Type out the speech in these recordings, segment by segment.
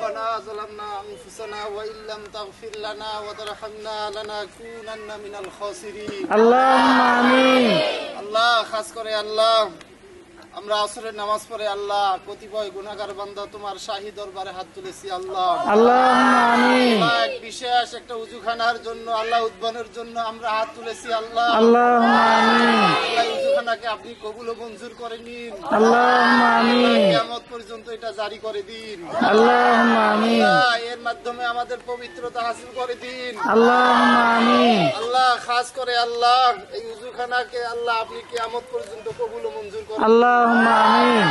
ربنا ظلمنا أنفسنا وإن لم تغفر لنا وترحمنا لنكونن من الخاسرين اللهم آمين আল্লাহ খাস করে আল্লাহ আমরা আসরের নামাজ পড়ে আল্লাহ কতিপয় গুনাহগার বান্দা তোমার শাহী দরবারে হাত তুলেছি আল্লাহ اللهم آمين এক বিশেষ একটা উযুখানার জন্য আল্লাহ উদ্বোধনের জন্য আমরা হাত তুলেছি আল্লাহ اللهم آمين আল্লাহ উযুখানাকে আপনি কবুল ও মঞ্জুর করে নিন اللهم آمين কিয়ামত পর্যন্ত এটা জারি করে দিন اللهم آمين আল্লাহ এর মাধ্যমে আমাদের পবিত্রতা হাসিল করে দিন اللهم آمين আল্লাহ খাস করে আল্লাহ এই উযুখানাকে আল্লাহ আপনি কিয়ামত পর্যন্ত কবুল ও মঞ্জুর করুন اللهم آمين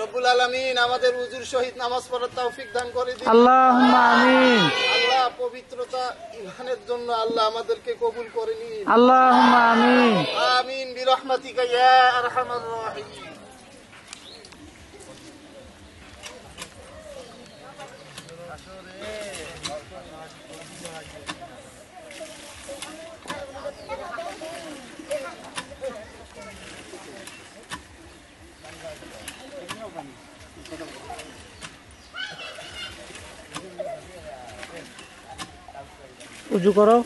রব্বুল আলামিন আমাদের উযুর সহিত নামাজ পড়ার তৌফিক দান করে দিন اللهم آمين আল্লাহ পবিত্রতা ঈমানের জন্য আল্লাহ আমাদেরকে কবুল করে নিন اللهم آمين আমিন বিরহমাতিকা ইয়া আরহামার রাহিমিন উজু করো